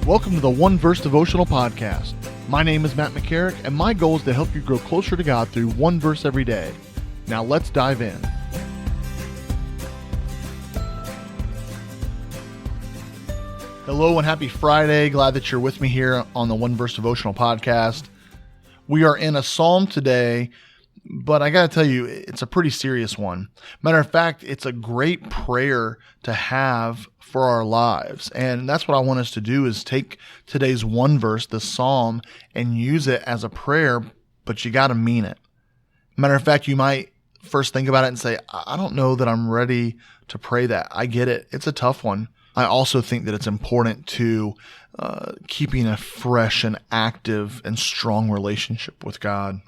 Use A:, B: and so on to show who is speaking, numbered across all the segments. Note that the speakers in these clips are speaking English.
A: Welcome to the One Verse Devotional Podcast. My name is Matt McCarrick, and my goal is to help you grow closer to God through one verse every day. Now let's dive in. Hello and happy Friday. Glad that you're with me here on the One Verse Devotional Podcast. We are in a psalm today, but I got to tell you, it's a pretty serious one. Matter of fact, it's a great prayer to have for our lives. And that's what I want us to do is take today's one verse, the psalm, and use it as a prayer, but you got to mean it. Matter of fact, you might first think about it and say, I don't know that I'm ready to pray that. I get it. It's a tough one. I also think that it's important to keeping a fresh and active and strong relationship with God.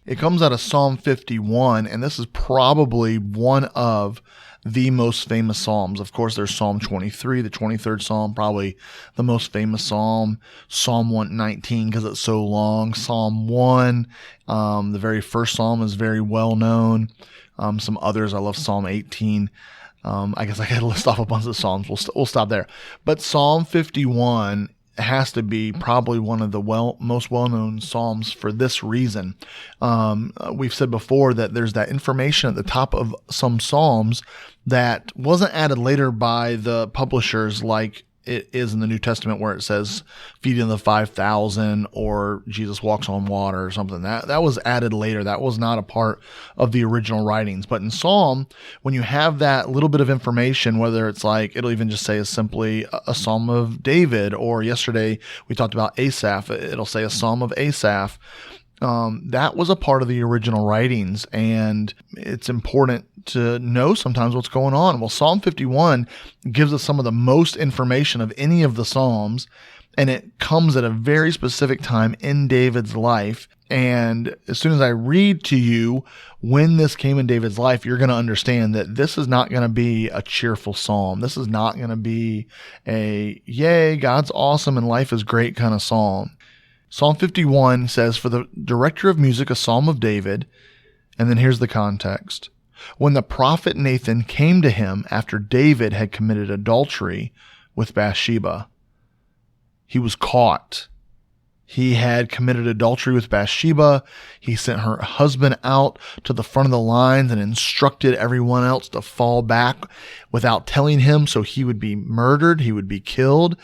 A: It comes out of Psalm 51, and this is probably one of the most famous psalms. Of course, there's Psalm 23, the 23rd Psalm, probably the most famous psalm. Psalm 119, because it's so long. Psalm 1, the very first psalm, is very well known. Some others, I love Psalm 18. I guess I got to list off a bunch of psalms. We'll stop there. But Psalm 51 has to be probably one of the most well-known psalms for this reason. We've said before that there's that information at the top of some psalms that wasn't added later by the publishers, like it is in the New Testament where it says feeding the 5,000 or Jesus walks on water or something. That was added later. That was not a part of the original writings. But in Psalm, when you have that little bit of information, whether it's like, it'll even just say as simply a Psalm of David, or yesterday we talked about Asaph, it'll say a Psalm of Asaph. That was a part of the original writings, and it's important to know sometimes what's going on. Well, Psalm 51 gives us some of the most information of any of the Psalms, and it comes at a very specific time in David's life. And as soon as I read to you when this came in David's life, you're going to understand that this is not going to be a cheerful psalm. This is not going to be a, yay, God's awesome and life is great kind of psalm. Psalm 51 says, for the director of music, a psalm of David. And then here's the context. When the prophet Nathan came to him after David had committed adultery with Bathsheba, he was caught. He had committed adultery with Bathsheba. He sent her husband out to the front of the lines and instructed everyone else to fall back without telling him, so he would be murdered. He would be killed.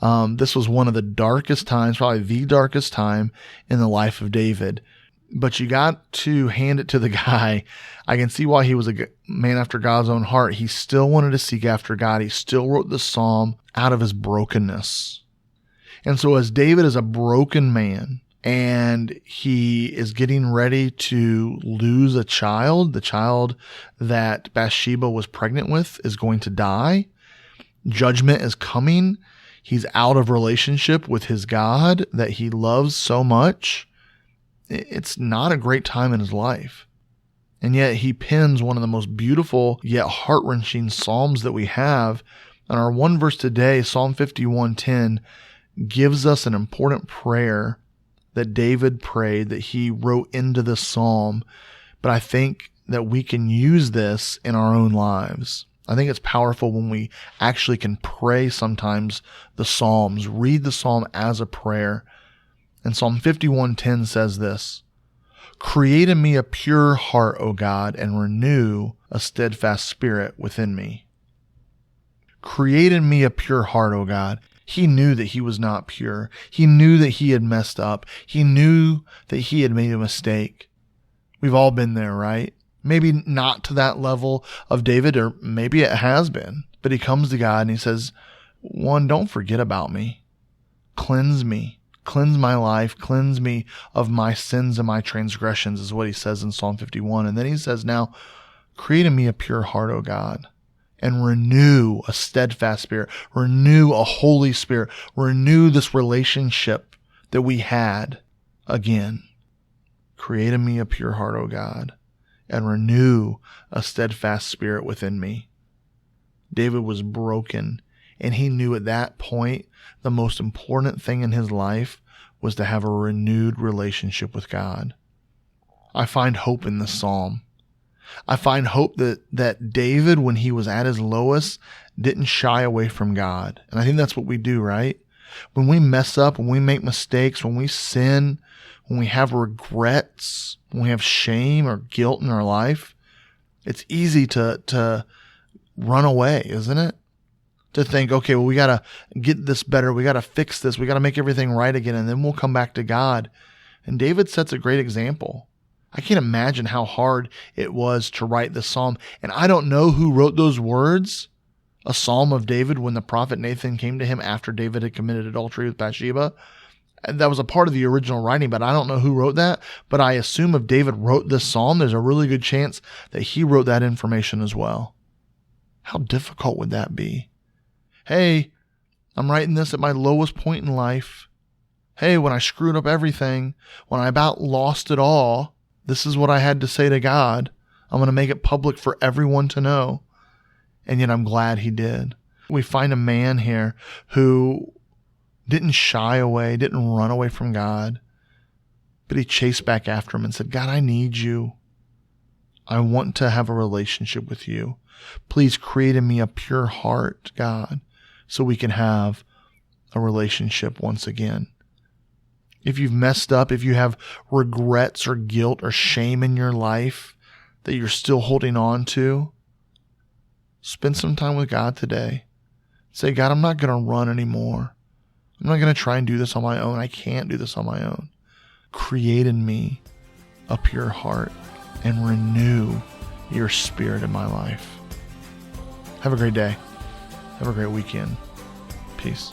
A: This was one of the darkest times, probably the darkest time in the life of David. But you got to hand it to the guy. I can see why he was a man after God's own heart. He still wanted to seek after God. He still wrote the psalm out of his brokenness. And so as David is a broken man and he is getting ready to lose a child, the child that Bathsheba was pregnant with is going to die. Judgment is coming. He's out of relationship with his God that he loves so much. It's not a great time in his life. And yet he pens one of the most beautiful yet heart-wrenching psalms that we have. And our one verse today, Psalm 51:10, gives us an important prayer that David prayed, that he wrote into the psalm. But I think that we can use this in our own lives. I think it's powerful when we actually can pray sometimes the psalms, read the psalm as a prayer. And Psalm 51:10 says this, create in me a pure heart, O God, and renew a steadfast spirit within me. Create in me a pure heart, O God. He knew that he was not pure. He knew that he had messed up. He knew that he had made a mistake. We've all been there, right? Maybe not to that level of David, or maybe it has been. But he comes to God and he says, one, don't forget about me. Cleanse me. Cleanse my life. Cleanse me of my sins and my transgressions, is what he says in Psalm 51. And then he says, now, create in me a pure heart, O God, and renew a steadfast spirit, renew a holy spirit, renew this relationship that we had again. Create in me a pure heart, O God, and renew a steadfast spirit within me. David was broken, and he knew at that point the most important thing in his life was to have a renewed relationship with God. I find hope in this psalm. I find hope that David, when he was at his lowest, didn't shy away from God. And I think that's what we do, right? When we mess up, when we make mistakes, when we sin, when we have regrets, when we have shame or guilt in our life, it's easy to run away, isn't it? To think, okay, well, we got to get this better. We got to fix this. We got to make everything right again, and then we'll come back to God. And David sets a great example. I can't imagine how hard it was to write this psalm. And I don't know who wrote those words, a psalm of David, when the prophet Nathan came to him after David had committed adultery with Bathsheba. And that was a part of the original writing, but I don't know who wrote that. But I assume if David wrote this psalm, there's a really good chance that he wrote that information as well. How difficult would that be? Hey, I'm writing this at my lowest point in life. Hey, when I screwed up everything, when I about lost it all, this is what I had to say to God. I'm going to make it public for everyone to know. And yet I'm glad he did. We find a man here who didn't shy away, didn't run away from God, but he chased back after him and said, God, I need you. I want to have a relationship with you. Please create in me a pure heart, God, so we can have a relationship once again. If you've messed up, if you have regrets or guilt or shame in your life that you're still holding on to, spend some time with God today. Say, God, I'm not going to run anymore. I'm not going to try and do this on my own. I can't do this on my own. Create in me a pure heart and renew your spirit in my life. Have a great day. Have a great weekend. Peace.